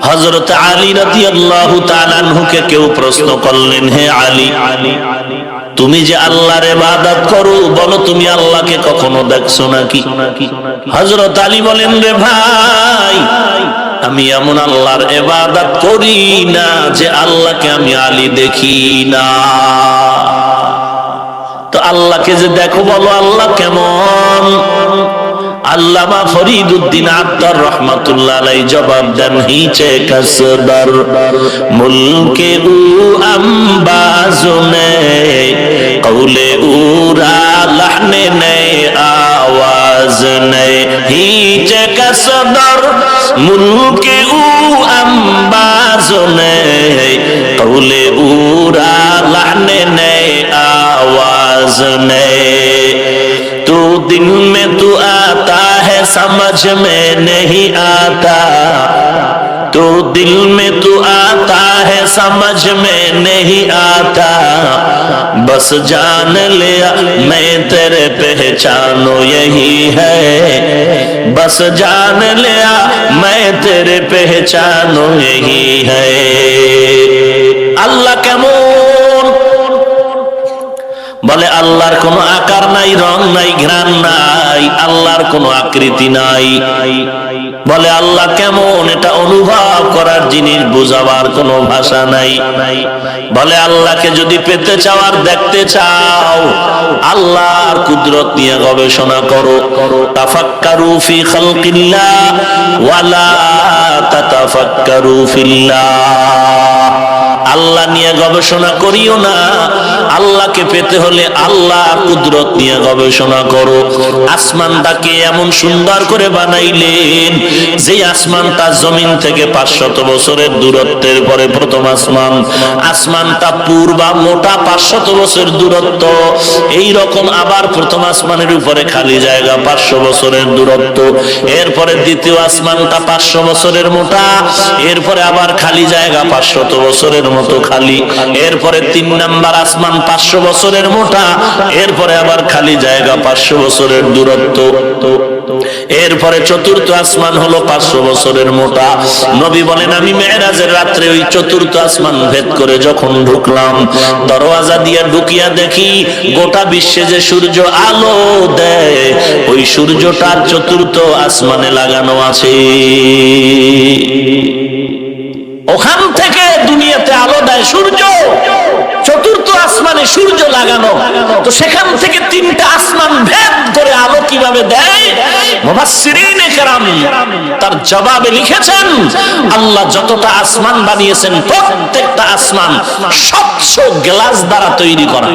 হযরত আলী রাদিয়াল্লাহু তাআলা আনহুকে কেউ প্রশ্ন করলেন, হে আলী, তুমি যে আল্লাহর ইবাদত করো, বলো তুমি আল্লাহকে কখনো দেখছো নাকি? হযরত আলী বলেন, রে ভাই, আমি এমন আল্লাহর ইবাদত করি না যে আল্লাহকে আমি আলী দেখি না। তো আল্লাহকে যে দেখো, বলো আল্লাহ কেমন? আল্লামা ফরিদউদ্দিন আত্তার রহমাতুল্লাহ আলাইহি জবাব দেন, হিচে কাসদার মুলকে উ আম্বাজুনে কৌলে উরা লাহনে নে আওয়াজ নে, হিচে কাসদার মুলকে উ আম্বাজুনে কৌলে উরা লাহনে নে आवाज ने, तू दिल में तू आता है समझ में नहीं आता, तू दिल में तू आता है समझ में नहीं आता, बस जान लिया मैं तेरे पहचानो यही है, बस जान लिया मैं तेरे पहचानो यही है। अल्लाह केमन? বলে আল্লাহর কোনো আকার নাই, রং নাই, ঘ্রাণ নাই, আল্লাহর কোনো আকৃতি নাই। বলে আল্লাহ কেমন, এটা অনুভব করার জিনিস, বোঝাবার কোনো ভাষা নাই। বলে আল্লাহকে যদি পেতে চাও আর দেখতে চাও, আল্লাহর কুদরত নিয়ে গবেষণা করো। তাফাক্কারু ফি খালকিল্লাহ ওয়ালা তাতাফাক্কারু ফিল্লাহ। আল্লাহ নিয়ে গবেষণা করিও না, আল্লাহকে পেতে হলে আল্লাহর কুদরত নিয়ে গবেষণা করো। আসমানটাকে এমন সুন্দর করে বানাইলেন যে আসমানটা জমিন থেকে 500 বছরের দূরত্বের পরে প্রথম আসমান, আসমানটা পূর্বা মোটা 500 বছর দূরত্ব, এই রকম আবার প্রথম আসমানের উপরে খালি জায়গা 500 বছরের দূরত্ব, এরপরে দ্বিতীয় আসমানটা 500 বছরের মোটা, এরপরে আবার খালি জায়গা 500 বছরের মতো খালি, এরপরে 3 নাম্বার আসমান 500 বছরের মোটা, এরপরে আবার খালি জায়গা 500 বছরের দূরত্ব, এরপরে চতুর্থ আসমান হলো 500 বছরের মোটা। নবী বলেন, আমি মেরাজের রাত্রে ওই চতুর্থ আসমান ভেদ করে যখন ঢুকলাম, দরওয়াজা দিয়ে ঢুকিয়া দেখি গোটা বিশ্বে যে সূর্য আলো দেয়, ওই সূর্যটার চতুর্থ আসমানে লাগানো আছে। ওখান থেকে দুনিয়াতে আলো দেয় সূর্য, চতুর্থ আসমানে সূর্য লাগানো। তো সেখান থেকে 3টা আসমান ভেদ করে আলো কিভাবে দেয়? মুফাসসিরিনে কেরাম তার জবাবে লিখেছেন, আল্লাহ যতটা আসমান বানিয়েছেন, প্রত্যেকটা আসমান 700 গ্লাস দ্বারা তৈরি করা।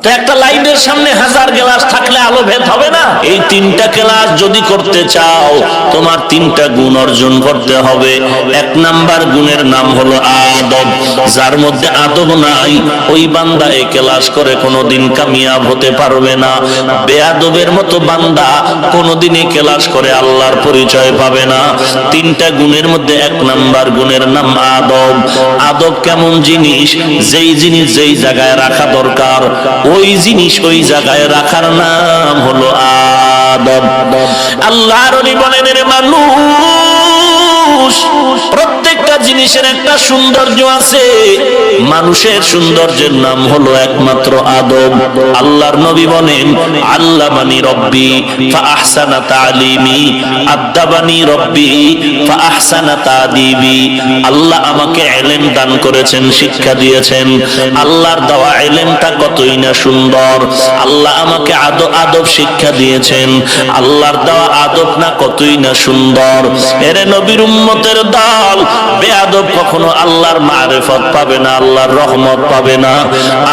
তো একটা লাইটের সামনে 1000 গ্লাস থাকলে আলো ভেদ হবে না? এই 3টা গ্লাস যদি করতে চাও, তোমার 3টা গুণ অর্জন করতে হবে। 1 নাম্বার গুণের নাম হলো আদব। যার মধ্যে আদব নাই, ওই বান্দা এই ক্লাস করে কোনোদিন কামিয়াব হতে পারবে না। বেয়াদবের মতো বান্দা কোনোদিনই ক্লাস করে আল্লাহর পরিচয় পাবে না। 3টা গুণের মধ্যে 1 নাম্বার গুণের নাম আদব। আদব কেমন জিনিস? যেই জিনিস যেই জায়গায় রাখা দরকার, ওই জিনিস ওই জায়গায় রাখার নাম হলো আদব। আল্লাহর ওলি বলেন, রে মানুষ, প্রত্যেকটা জিনিসের একটা সৌন্দর্য আছে। মানুষের সৌন্দর্যের নাম হলো একমাত্র আদব। আল্লাহর নবী বলেন, আল্লামানি রব্বি ফাআহসানা তালিমি, আদ্দাবানি রব্বি ফাআহসানা তাদিবি। আল্লাহ আমাকে ইলম দান করেছেন, শিক্ষা দিয়েছেন। আল্লাহর দেওয়া ইলমটা কতই না সুন্দর। আল্লাহ আমাকে আদব শিক্ষা দিয়েছেন, আল্লাহর দেওয়া আদব না কতই না সুন্দর। এরে নবীর উম্মতের দল, বেয়াদব কখনো আল্লাহর মারিফত পাবে না, আল্লাহর রহমত পাবে না।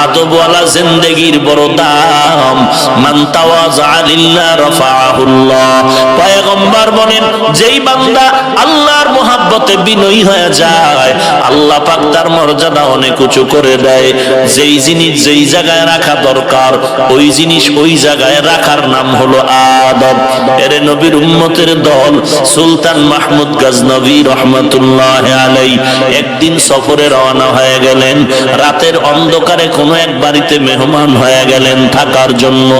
আদবওয়ালা জিন্দেগির বড় দাম। মান তাওয়াযা লিল্লাহ রাফাআহুল্লাহ। পয়গম্বর বলেন, যেই বান্দা আল্লাহর মহব্বতে পথে বিনয়ী হয়ে যায়, আল্লাহ পাক তার মর্যাদা অনেক উঁচু করে দেয়। যেই জিনিস যেই জায়গায় রাখা দরকার ওই জিনিস ওই জায়গায় রাখার নাম হলো আদব। এর নবীর উম্মতের দল সুলতান মাহমুদ গজনভী রহমতুল্লাহ আলাইহি একদিন সফরে রওনা হয়ে গেলেন। রাতের অন্ধকারে কোনো এক বাড়িতে মেহমান হয়ে গেলেন থাকার জন্য।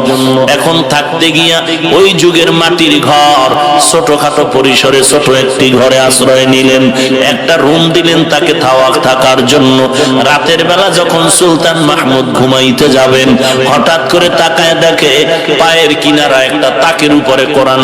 এখন থাকতে গিয়া ওই যুগের মাটির ঘর, ছোটখাটো পরিসরে ছোট একটি ঘরে আশ্রয় নিলেন, একটা রুম দিলেন তাকে থাকার জন্য। রাতের বেলা যখন সুলতান মাহমুদ ঘুমাইতে যাবেন, হঠাৎ করে তাকায় দেখে পায়ের কিনারা একটা তাকের উপরে কোরআন